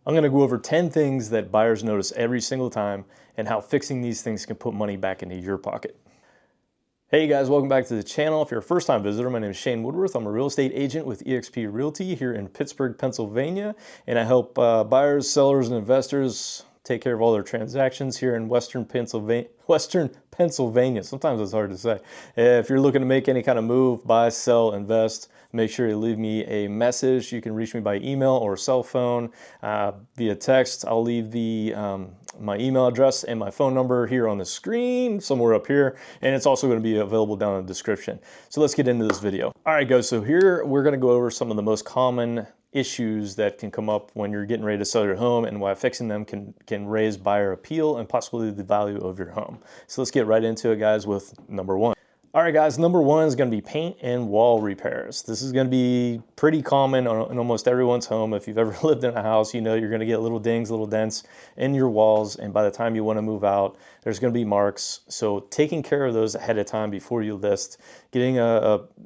I'm going to go over 10 things that buyers notice every single time and how fixing these things can put money back into your pocket. Hey guys, welcome back to the channel. If you're a first-time visitor, my name is Shane Woodworth. I'm a real estate agent with eXp Realty here in Pittsburgh, Pennsylvania, and I help buyers, sellers, and investors take care of all their transactions here in Western Pennsylvania. Sometimes it's hard to say. If you're looking to make any kind of move, buy, sell, invest, make sure you leave me a message. You can reach me by email or cell phone, via text. I'll leave my email address and my phone number here on the screen, somewhere up here, and it's also going to be available down in the description. So let's get into this video. All right, guys, so here we're going to go over some of the most common issues that can come up when you're getting ready to sell your home and why fixing them can raise buyer appeal and possibly the value of your home. So let's get right into it, guys, with number one. All right, guys, number one is going to be paint and wall repairs. This is going to be pretty common in almost everyone's home. If you've ever lived in a house, you know you're going to get little dings, little dents in your walls, and by the time you want to move out, there's going to be marks. So taking care of those ahead of time before you list, getting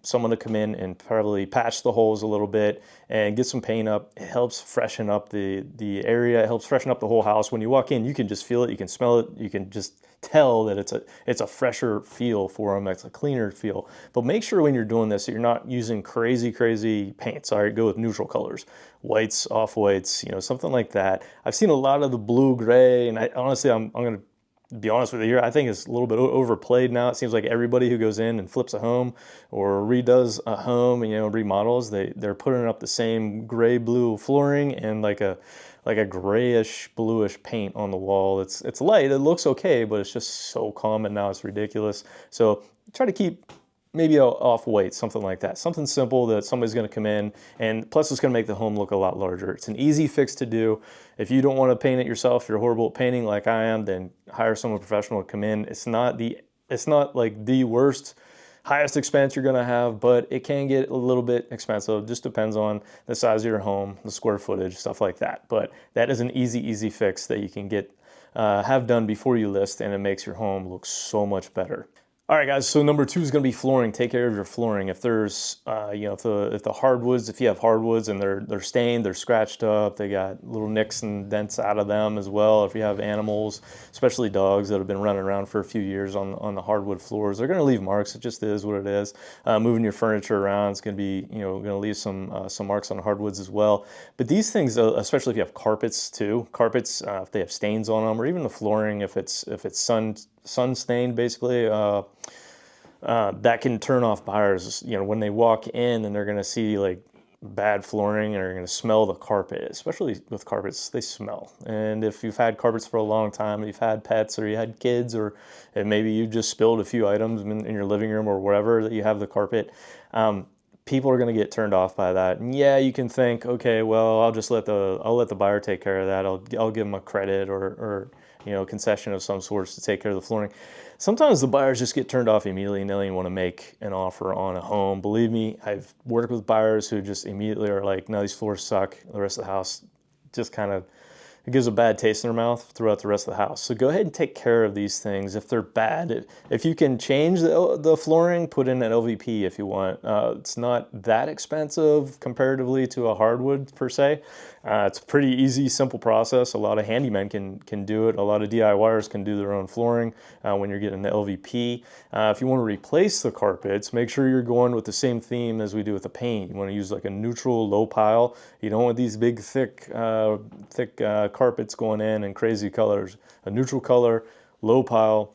someone to come in and probably patch the holes a little bit and get some paint up, it helps freshen up the area. It helps freshen up the whole house. When you walk in, you can just feel it, you can smell it, you can just tell that it's a fresher feel for them. It's a cleaner feel. But make sure when you're doing this that you're not using crazy paints. All right, go with neutral colors, whites, off-whites, something like that. I've seen a lot of the blue gray, and honestly, I'm going to be honest with you here, I think it's a little bit overplayed now. It seems like everybody who goes in and flips a home or redoes a home, remodels, they're putting up the same gray blue flooring and like a grayish bluish paint on the wall. It's light, it looks okay, but it's just so common now, it's ridiculous. So try to keep maybe off white, something like that. Something simple that somebody's gonna come in, and plus it's gonna make the home look a lot larger. It's an easy fix to do. If you don't wanna paint it yourself, if you're horrible at painting like I am, then hire someone professional to come in. It's not like the worst, highest expense you're gonna have, but it can get a little bit expensive. Just depends on the size of your home, the square footage, stuff like that. But that is an easy fix that you can have done before you list, and it makes your home look so much better. All right, guys, so number two is going to be flooring. Take care of your flooring. If there's, if the hardwoods, if you have hardwoods and they're stained, they're scratched up, they got little nicks and dents out of them as well. If you have animals, especially dogs that have been running around for a few years on the hardwood floors, they're going to leave marks. It just is what it is. Moving your furniture around is going to be, going to leave some marks on hardwoods as well. But these things, especially if you have carpets too, if they have stains on them, or even the flooring, if it's sun stained, basically, that can turn off buyers. When they walk in and they're going to see like bad flooring, and they're going to smell the carpet. Especially with carpets, they smell. And if you've had carpets for a long time, and you've had pets, or you had kids, or maybe you just spilled a few items in your living room or wherever that you have the carpet, people are going to get turned off by that. And yeah, you can think, okay, well, I'll let the buyer take care of that. I'll give them a credit or concession of some sorts to take care of the flooring. Sometimes the buyers just get turned off immediately and they don't even want to make an offer on a home. Believe me, I've worked with buyers who just immediately are like, no, these floors suck. The rest of the house just kind of, it gives a bad taste in their mouth throughout the rest of the house. So go ahead and take care of these things. If they're bad, if you can change the flooring, put in an LVP if you want. It's not that expensive comparatively to a hardwood per se. It's a pretty easy, simple process. A lot of handymen can do it. A lot of DIYers can do their own flooring when you're getting the LVP. If you want to replace the carpets, make sure you're going with the same theme as we do with the paint. You want to use like a neutral low pile. You don't want these big thick carpets going in and crazy colors. A neutral color, low pile.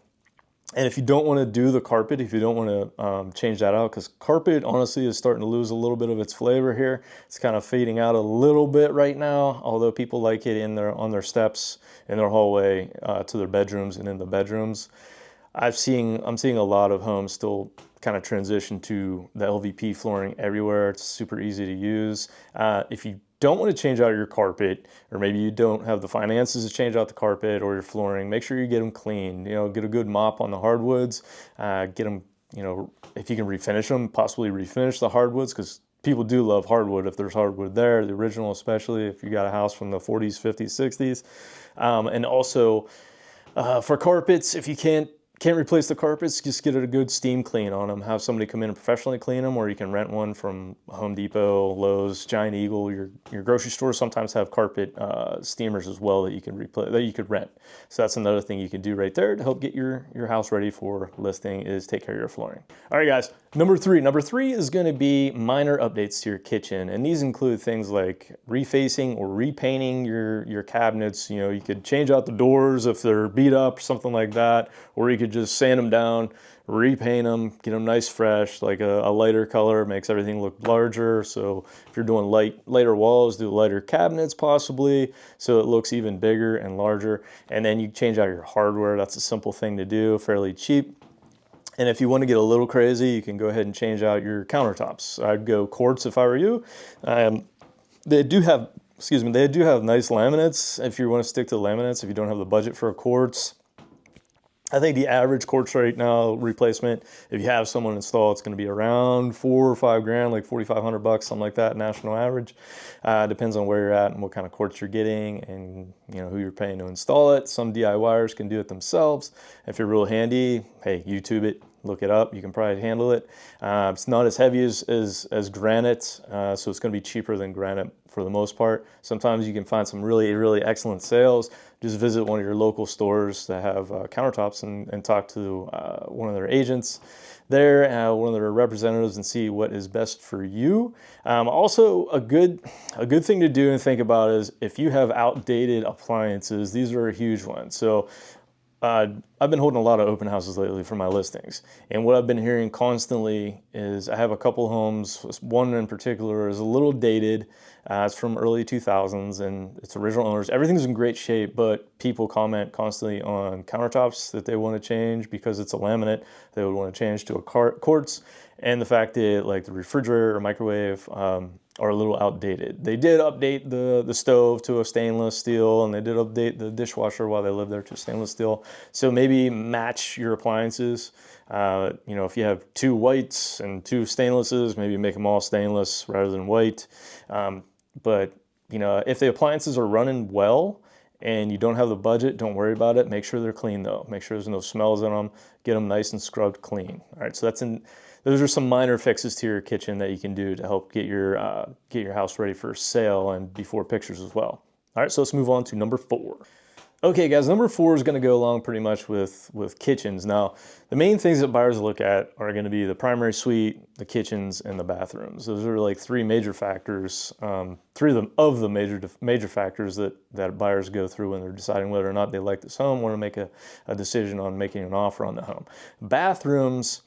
And if you don't want to do the carpet, if you don't want to change that out, because carpet honestly is starting to lose a little bit of its flavor here. It's kind of fading out a little bit right now, although people like it on their steps, in their hallway, to their bedrooms and in the bedrooms. I'm seeing a lot of homes still kind of transition to the LVP flooring everywhere. It's super easy to use. If you don't want to change out your carpet, or maybe you don't have the finances to change out the carpet or your flooring, make sure you get them clean. Get a good mop on the hardwoods. Get them, if you can refinish them, possibly refinish the hardwoods, because people do love hardwood if there's hardwood there, the original, especially if you got a house from the 40s, 50s, 60s. And also for carpets, if you can't Can't replace the carpets, just get a good steam clean on them. Have somebody come in and professionally clean them, or you can rent one from Home Depot, Lowe's, Giant Eagle. Your grocery stores sometimes have carpet steamers as well that you can replace, that you could rent. So that's another thing you can do right there to help get your house ready for listing, is take care of your flooring. All right, guys, number three is going to be minor updates to your kitchen, and these include things like refacing or repainting your cabinets. You know, you could change out the doors if they're beat up or something like that, or you could just sand them down, repaint them, get them nice fresh, like a lighter color makes everything look larger. So if you're doing lighter walls, do lighter cabinets possibly, so it looks even bigger and larger. And then you change out your hardware. That's a simple thing to do, fairly cheap. And if you want to get a little crazy, you can go ahead and change out your countertops. I'd go quartz if I were you. They do have nice laminates if you want to stick to laminates, if you don't have the budget for a quartz. I think the average quartz right now replacement, if you have someone install, it's going to be around $4 or $5 grand, like $4,500, something like that, national average. Depends on where you're at and what kind of quartz you're getting, and you know who you're paying to install it. Some DIYers can do it themselves. If you're real handy, hey, YouTube it, look it up. You can probably handle it. It's not as heavy as granite, so it's going to be cheaper than granite for the most part. Sometimes you can find some really excellent sales. Just visit one of your local stores that have countertops and talk to one of their agents there, one of their representatives, and see what is best for you. Also, a good thing to do and think about is if you have outdated appliances. These are a huge one. So I've been holding a lot of open houses lately for my listings, and what I've been hearing constantly is I have a couple homes. One in particular is a little dated. It's from early 2000s and it's original owners. Everything's in great shape, but people comment constantly on countertops that they want to change because it's a laminate. They would want to change to a quartz, and the fact that like the refrigerator or microwave are a little outdated. They did update the stove to a stainless steel, and they did update the dishwasher while they lived there to stainless steel. So maybe match your appliances. You know, if you have 2 whites and 2 stainlesses, maybe make them all stainless rather than white. But you know, if the appliances are running well and you don't have the budget, don't worry about it. Make sure they're clean though. Make sure there's no smells in them. Get them nice and scrubbed clean. All right, so those are some minor fixes to your kitchen that you can do to help get your house ready for sale and before pictures as well. All right, so let's move on to number 4. Okay, guys, number 4 is going to go along pretty much with kitchens. Now, the main things that buyers look at are going to be the primary suite, the kitchens, and the bathrooms. Those are like 3 major factors, 3 of the major factors that buyers go through when they're deciding whether or not they like this home, want to make a decision on making an offer on the home. Bathrooms,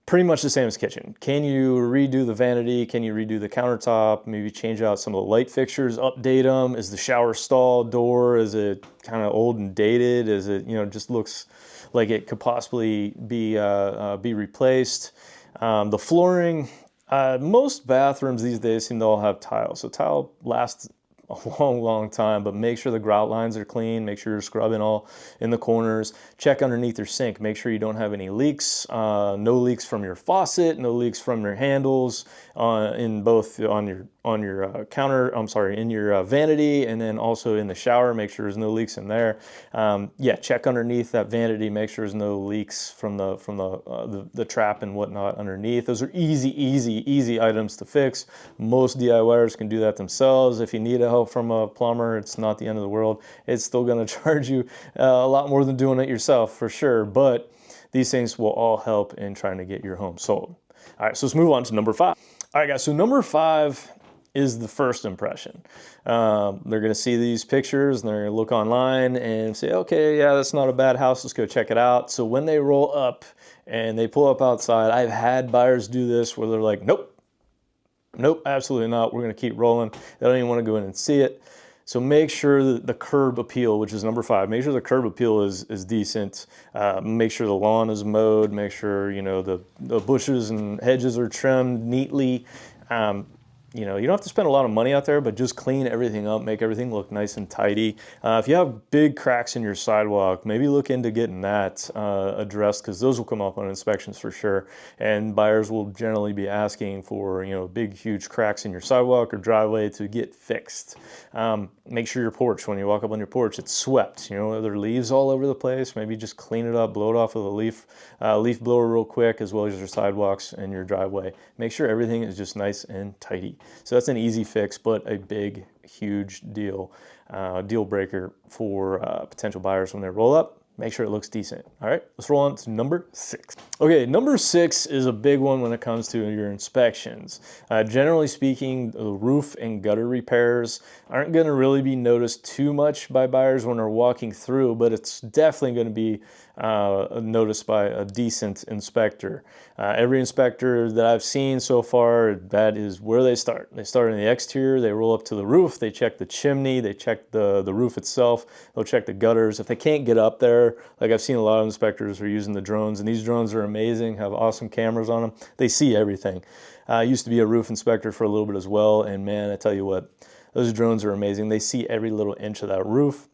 pretty much the same as kitchen. Can you redo the vanity? Can you redo the countertop? Maybe change out some of the light fixtures, update them. Is the shower stall door, is it kind of old and dated? Is it, you know, just looks like it could possibly be replaced? The flooring, most bathrooms these days seem to all have tile. So tile lasts a long time, but make sure the grout lines are clean. Make sure you're scrubbing all in the corners. Check underneath your sink. Make sure you don't have any leaks. No leaks from your faucet, no leaks from your handles, in both on your counter. I'm sorry, in your vanity, and then also in the shower. Make sure there's no leaks in there. Yeah, check underneath that vanity. Make sure there's no leaks from the trap and whatnot underneath. Those are easy items to fix. Most DIYers can do that themselves. If you need help from a plumber, it's not the end of the world. It's still going to charge you a lot more than doing it yourself for sure, but these things will all help in trying to get your home sold. All right, so let's move on to number 5. All right, guys, so number 5 is the first impression. They're going to see these pictures and they're going to look online and say, okay, yeah, that's not a bad house. Let's go check it out. So when they roll up and they pull up outside, I've had buyers do this where they're like, nope, absolutely not. We're going to keep rolling. They don't even want to go in and see it. So make sure that the curb appeal, which is number 5, make sure the curb appeal is decent. Make sure the lawn is mowed. Make sure, you know, the bushes and hedges are trimmed neatly. you know, you don't have to spend a lot of money out there, but just clean everything up, make everything look nice and tidy. If you have big cracks in your sidewalk, maybe look into getting that addressed, because those will come up on inspections for sure. And buyers will generally be asking for, you know, big, huge cracks in your sidewalk or driveway to get fixed. Make sure your porch, when you walk up on your porch, it's swept. You know, there are leaves all over the place. Maybe just clean it up, blow it off with a leaf blower real quick, as well as your sidewalks and your driveway. Make sure everything is just nice and tidy. So that's an easy fix, but a big, huge deal breaker for potential buyers when they roll up. Make sure it looks decent. All right, let's roll on to number 6. Okay, number 6 is a big one when it comes to your inspections. Generally speaking, the roof and gutter repairs aren't going to really be noticed too much by buyers when they're walking through, but it's definitely going to be noticed by a decent inspector. Every inspector that I've seen so far, that is where they start. They start in the exterior, they roll up to the roof, they check the chimney, they check the roof itself, they'll check the gutters. If they can't get up there, like I've seen a lot of inspectors are using the drones, and these drones are amazing, have awesome cameras on them. They see everything. I used to be a roof inspector for a little bit as well, and man, I tell you what, those drones are amazing. They see every little inch of that roof.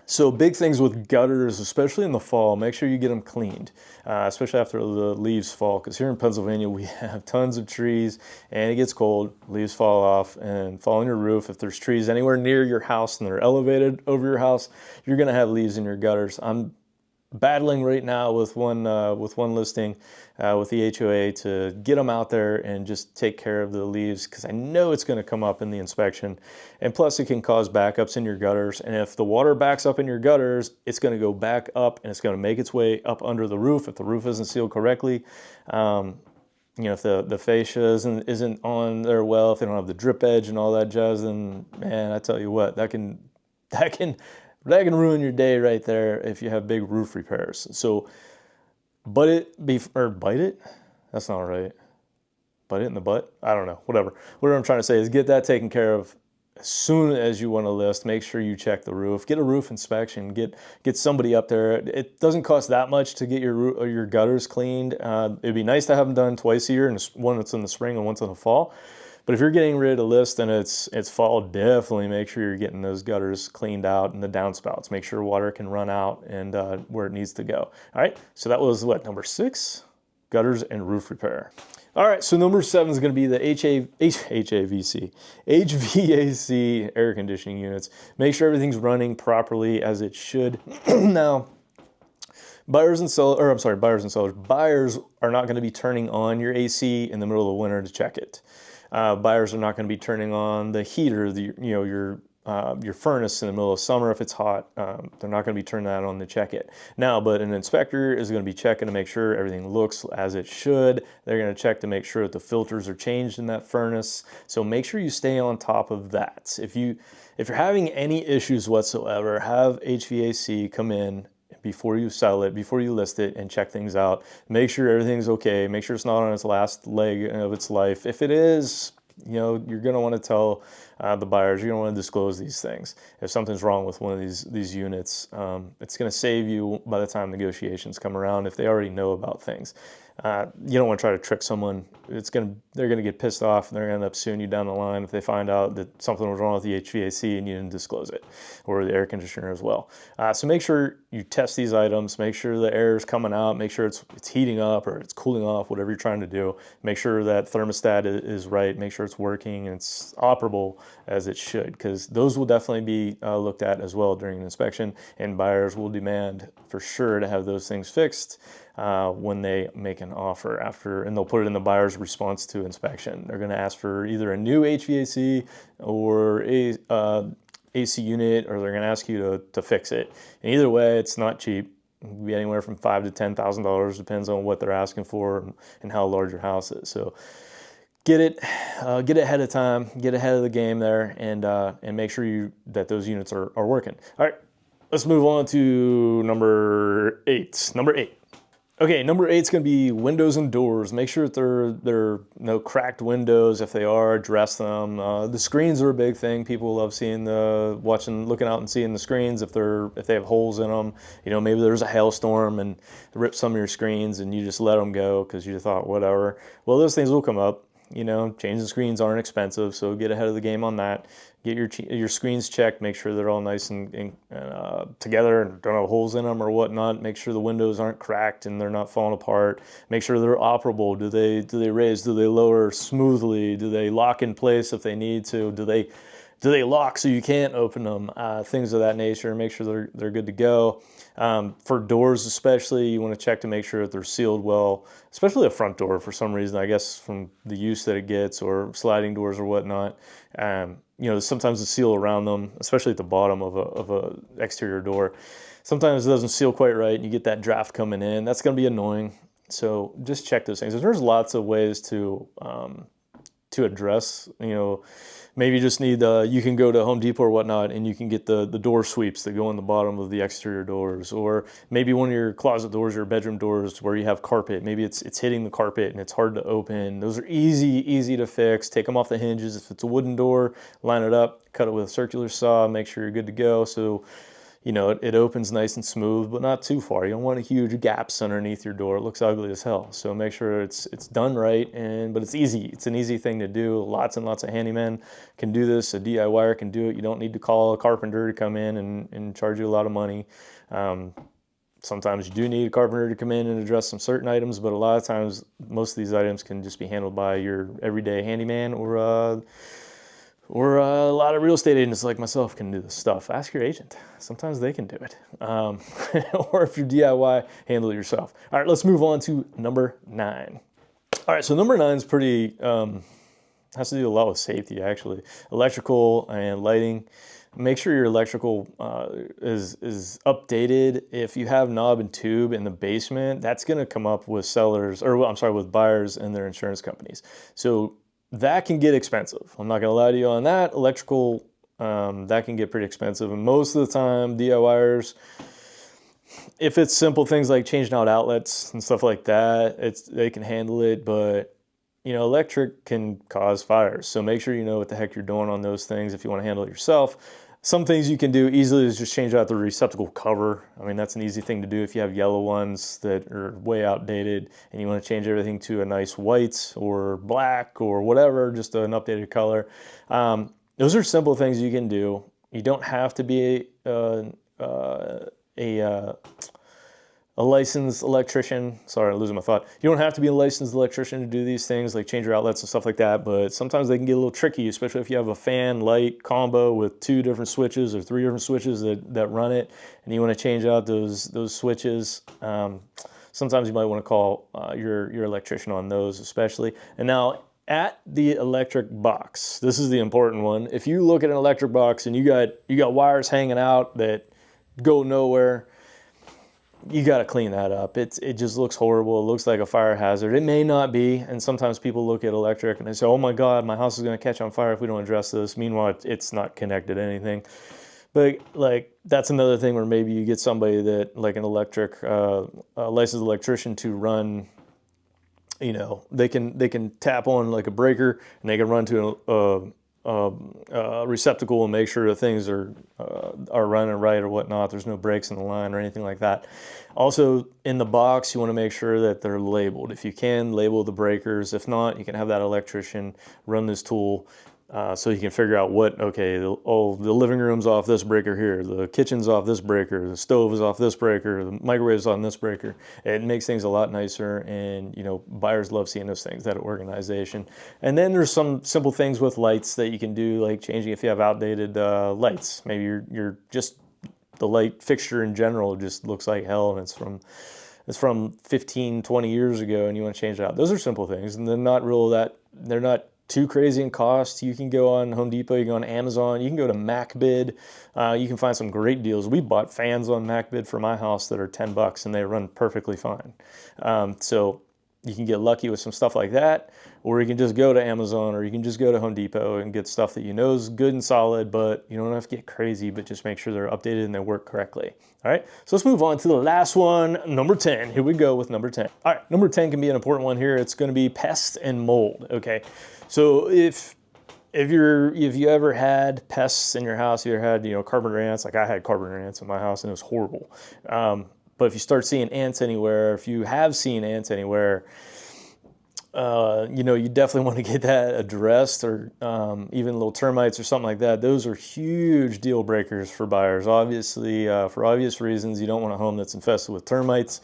So big things with gutters, especially in the fall, make sure you get them cleaned, especially after the leaves fall, because here in Pennsylvania we have tons of trees and it gets cold, leaves fall off and fall on your roof. If there's trees anywhere near your house and they're elevated over your house, you're going to have leaves in your gutters. I'm battling right now with one listing with the HOA to get them out there and just take care of the leaves, because I know it's going to come up in the inspection, and plus it can cause backups in your gutters. And if the water backs up in your gutters, it's going to go back up and it's going to make its way up under the roof if the roof isn't sealed correctly. You know, if the fascia isn't on there well, if they don't have the drip edge and all that jazz, then man, I tell you what, that can ruin your day right there if you have big roof repairs. So bite it? That's not right. Bite it in the butt? I don't know, whatever. What I'm trying to say is get that taken care of as soon as you want to list. Make sure you check the roof, get a roof inspection, get somebody up there. It doesn't cost that much to get your gutters cleaned. It'd be nice to have them done twice a year, and one that's in the spring and one's in the fall. But if you're getting ready to list and it's fall, definitely make sure you're getting those gutters cleaned out and the downspouts. Make sure water can run out and where it needs to go. All right, so that was what, number 6? Gutters and roof repair. All right, so number 7 is going to be the HVAC air conditioning units. Make sure everything's running properly as it should. Now, buyers and sellers are not going to be turning on your AC in the middle of the winter to check it. Buyers are not going to be turning on the heater, your furnace in the middle of summer if it's hot. They're not going to be turning that on to check it. Now, but an inspector is going to be checking to make sure everything looks as it should. They're going to check to make sure that the filters are changed in that furnace. So make sure you stay on top of that. If you're having any issues whatsoever, have HVAC come in before you sell it, before you list it, and check things out. Make sure everything's okay. Make sure it's not on its last leg of its life. If it is, you know, you're going to want to tell the buyers, you're going to want to disclose these things. If something's wrong with one of these units, it's going to save you by the time negotiations come around if they already know about things. You don't want to try to trick someone. They're going to get pissed off, and they're going to end up suing you down the line if they find out that something was wrong with the HVAC and you didn't disclose it, or the air conditioner as well. So make sure you test these items. Make sure the air is coming out. Make sure it's heating up or it's cooling off, whatever you're trying to do. Make sure that thermostat is right. Make sure it's working and it's operable as it should, because those will definitely be looked at as well during an inspection, and buyers will demand for sure to have those things fixed when they make an offer after, and they'll put it in the buyer's response to inspection. They're going to ask for either a new HVAC or a AC unit, or they're going to ask you to fix it. And either way, it's not cheap. It can be anywhere from $5,000 to $10,000, depends on what they're asking for and how large your house is. So get it ahead of time, get ahead of the game there, and make sure that those units are working. All right, let's move on to number 8. Number 8. Okay, number 8 is going to be windows and doors. Make sure that they're no cracked windows. If they are, address them. The screens are a big thing. People love seeing looking out and seeing the screens if they have holes in them. You know, maybe there's a hailstorm and rip some of your screens and you just let them go because you thought whatever. Well, those things will come up. You know, changing screens aren't expensive, so get ahead of the game on that. Get your screens checked, make sure they're all nice and together and don't have holes in them or whatnot. Make sure the windows aren't cracked and they're not falling apart. Make sure they're operable. Do they raise? Do they lower smoothly? Do they lock in place if they need to? Do they lock so you can't open them? Things of that nature. Make sure they're good to go. For doors especially, you want to check to make sure that they're sealed well, especially a front door for some reason, I guess from the use that it gets, or sliding doors or whatnot. You know, sometimes the seal around them, especially at the bottom of a exterior door, sometimes it doesn't seal quite right and you get that draft coming in. That's going to be annoying. So just check those things. There's lots of ways to address, you know, maybe you just need, you can go to Home Depot or whatnot and you can get the door sweeps that go on the bottom of the exterior doors, or maybe one of your closet doors or bedroom doors where you have carpet, maybe it's hitting the carpet and it's hard to open. Those are easy to fix. Take them off the hinges. If it's a wooden door, line it up, cut it with a circular saw, make sure you're good to go. So, you know, it opens nice and smooth, but not too far. You don't want huge gaps underneath your door. It looks ugly as hell. So make sure it's done right, but it's easy. It's an easy thing to do. Lots and lots of handymen can do this. A DIYer can do it. You don't need to call a carpenter to come in and charge you a lot of money. Sometimes you do need a carpenter to come in and address some certain items, but a lot of times, most of these items can just be handled by your everyday handyman, or a lot of real estate agents like myself can do this stuff. Ask your agent. Sometimes they can do it. Or if you're DIY, handle it yourself. All right, let's move on to number 9. All right, so number 9 is pretty, has to do a lot with safety, actually. Electrical and lighting. Make sure your electrical is updated. If you have knob and tube in the basement, that's going to come up with with buyers and their insurance companies. So that can get expensive. I'm not going to lie to you on that. Electrical, that can get pretty expensive. And most of the time, DIYers, if it's simple things like changing out outlets and stuff like that, they can handle it. But, you know, electric can cause fires. So make sure you know what the heck you're doing on those things if you want to handle it yourself. Some things you can do easily is just change out the receptacle cover. I mean, that's an easy thing to do if you have yellow ones that are way outdated and you want to change everything to a nice white or black or whatever, just an updated color. Those are simple things you can do. You don't have to be a licensed electrician. Sorry, I'm losing my thought. You don't have to be a licensed electrician to do these things, like change your outlets and stuff like that, but sometimes they can get a little tricky, especially if you have a fan light combo with 2 different switches or 3 different switches that run it, and you want to change out those switches. Sometimes you might want to call your electrician on those especially. And now, at the electric box, this is the important one. If you look at an electric box and you got wires hanging out that go nowhere, you got to clean that up. It just looks horrible. It looks like a fire hazard. It may not be, and sometimes people look at electric and they say, oh my God, my house is going to catch on fire if we don't address this. Meanwhile, it's not connected to anything. But like, that's another thing where maybe you get somebody that, like an licensed electrician to run, you know, they can tap on like a breaker and they can run to a receptacle and make sure that things are running right or whatnot. There's no breaks in the line or anything like that. Also, in the box, you want to make sure that they're labeled. If you can, label the breakers. If not, you can have that electrician run this tool so you can figure out the living room's off this breaker here, the kitchen's off this breaker, the stove is off this breaker, the microwave's on this breaker. It makes things a lot nicer, and you know, buyers love seeing those things, that organization. And then there's some simple things with lights that you can do, like changing if you have outdated lights. Maybe you're just, the light fixture in general just looks like hell and it's from 15, 20 years ago and you want to change it out. Those are simple things, and they're not too crazy in cost. You can go on Home Depot, you can go on Amazon, you can go to MacBid. You can find some great deals. We bought fans on MacBid for my house that are $10 and they run perfectly fine. So you can get lucky with some stuff like that, or you can just go to Amazon, or you can just go to Home Depot and get stuff that you know is good and solid, but you don't have to get crazy, but just make sure they're updated and they work correctly. All right, so let's move on to the last one, number 10. Here we go with number 10. All right, number 10 can be an important one here. It's going to be pests and mold, okay? So if you ever had pests in your house, you ever had, you know, carpenter ants, like I had carpenter ants in my house and it was horrible. But if you start seeing ants anywhere, if you have seen ants anywhere, you know, you definitely want to get that addressed, or even little termites or something like that. Those are huge deal breakers for buyers. Obviously, for obvious reasons, you don't want a home that's infested with termites.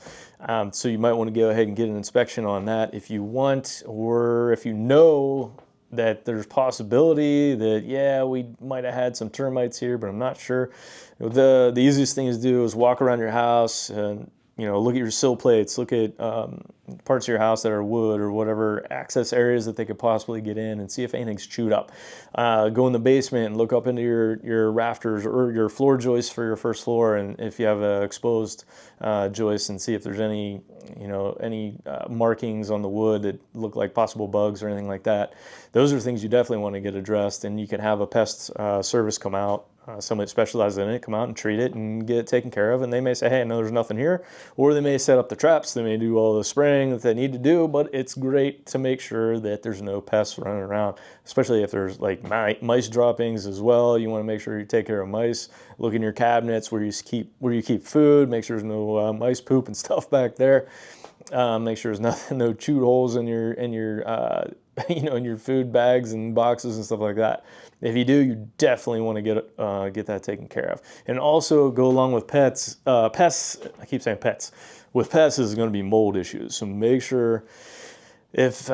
So you might want to go ahead and get an inspection on that if you want, or if you know that there's possibility that, yeah, we might have had some termites here, but I'm not sure. The easiest thing to do is walk around your house and, you know, look at your sill plates, look at parts of your house that are wood or whatever access areas that they could possibly get in, and see if anything's chewed up. Go in the basement and look up into your rafters or your floor joists for your first floor, and if you have an exposed joist, and see if there's any, you know, any markings on the wood that look like possible bugs or anything like that. Those are things you definitely want to get addressed, and you can have a pest service come out. Somebody specializes in it, come out and treat it and get it taken care of. And they may say, hey, no, there's nothing here. Or they may set up the traps. They may do all the spraying that they need to do, but it's great to make sure that there's no pests running around, especially if there's like mice droppings as well. You want to make sure you take care of mice. Look in your cabinets where you keep food. Make sure there's no mice poop and stuff back there. Make sure there's nothing, no chewed holes in your you know, in your food bags and boxes and stuff like that. If you do, you definitely want to get that taken care of. And also go along with pets. Pests, I keep saying pets. With pests is going to be mold issues. So make sure if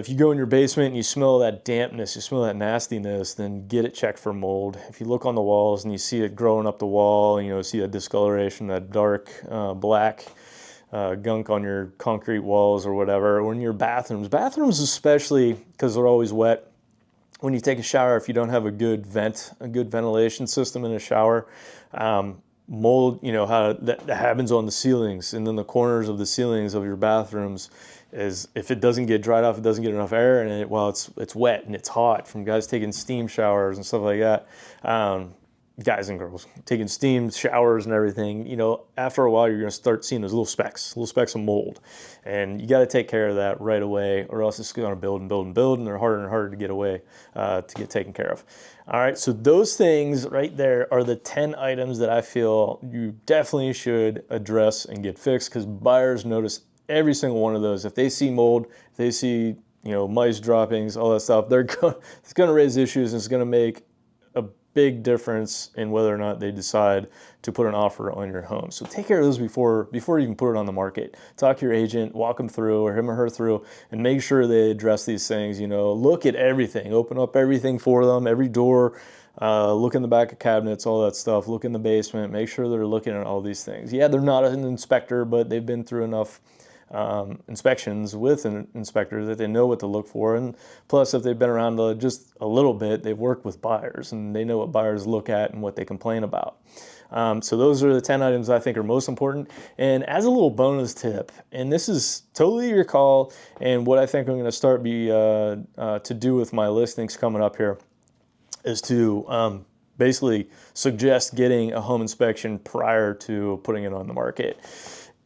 you go in your basement and you smell that dampness, you smell that nastiness, then get it checked for mold. If you look on the walls and you see it growing up the wall, you know, see that discoloration, that dark black gunk on your concrete walls or whatever, or in your bathrooms especially, because they're always wet. When you take a shower, if you don't have a good ventilation system in a shower, mold, you know, how that happens on the ceilings and then the corners of the ceilings of your bathrooms. Is if it doesn't get dried off, it doesn't get enough air in it while it's wet and it's hot from guys taking steam showers and stuff like that. Guys and girls taking steam showers and everything, you know, after a while you're going to start seeing those little specks of mold, and you got to take care of that right away, or else it's going to build and build and build, and they're harder and harder to get away, to get taken care of. All right, so those things right there are the 10 items that I feel you definitely should address and get fixed, because buyers notice every single one of those. If they see mold, if they see, you know, mice droppings, all that stuff, it's going to raise issues, and it's going to make a big difference in whether or not they decide to put an offer on your home. So take care of those before you even put it on the market. Talk to your agent, walk them through, or him or her through, and make sure they address these things. You know, look at everything, open up everything for them, every door, look in the back of cabinets, all that stuff, look in the basement, make sure they're looking at all these things. Yeah, they're not an inspector, but they've been through enough inspections with an inspector that they know what to look for. And plus, if they've been around just a little bit, they've worked with buyers and they know what buyers look at and what they complain about. So those are the 10 items I think are most important. And as a little bonus tip, and this is totally your call, and what I think I'm going to start to do with my listings coming up here is to basically suggest getting a home inspection prior to putting it on the market.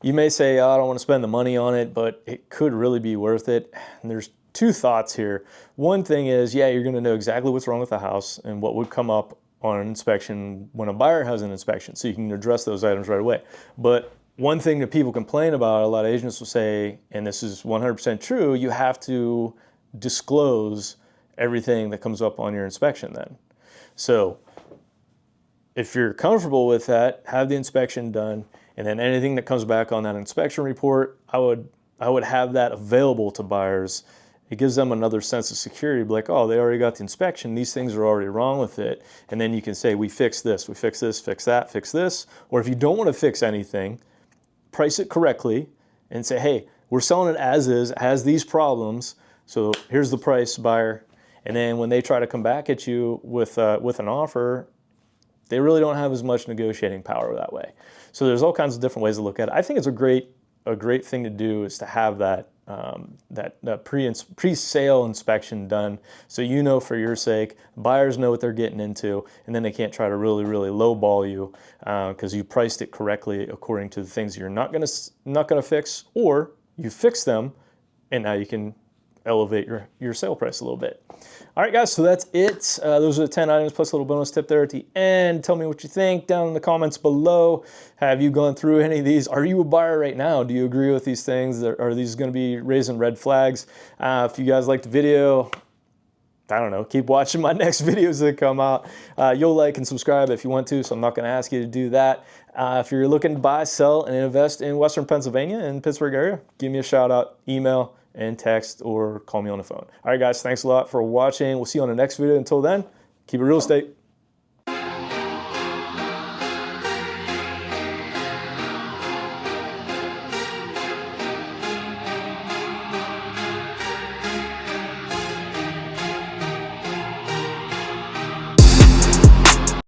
You may say, oh, I don't want to spend the money on it, but it could really be worth it. And there's two thoughts here. One thing is, yeah, you're going to know exactly what's wrong with the house and what would come up on an inspection when a buyer has an inspection, so you can address those items right away. But one thing that people complain about, a lot of agents will say, and this is 100% true, you have to disclose everything that comes up on your inspection then. So if you're comfortable with that, have the inspection done. And then anything that comes back on that inspection report, I would have that available to buyers. It gives them another sense of security, like, oh, they already got the inspection, these things are already wrong with it. And then you can say, we fixed this, fix that, fix this. Or if you don't want to fix anything, price it correctly and say, hey, we're selling it as is, has these problems, so here's the price, buyer. And then when they try to come back at you with an offer, they really don't have as much negotiating power that way. So there's all kinds of different ways to look at it. I think it's a great thing to do is to have that pre-sale inspection done, so you know for your sake, buyers know what they're getting into, and then they can't try to really lowball you because you priced it correctly according to the things you're not gonna fix, or you fix them, and now you can elevate your sale price a little bit. All right, guys, so that's it. Those are the 10 items plus a little bonus tip there at the end. Tell me what you think down in the comments below. Have you gone through any of these? Are you a buyer right now? Do you agree with these things? Are these going to be raising red flags? If you guys liked the video, I don't know, keep watching my next videos that come out. You'll like and subscribe if you want to, so I'm not going to ask you to do that. If you're looking to buy, sell, and invest in Western Pennsylvania and Pittsburgh area, give me a shout out, email, and text, or call me on the phone. All right, guys, thanks a lot for watching. We'll see you on the next video. Until then, keep it real estate.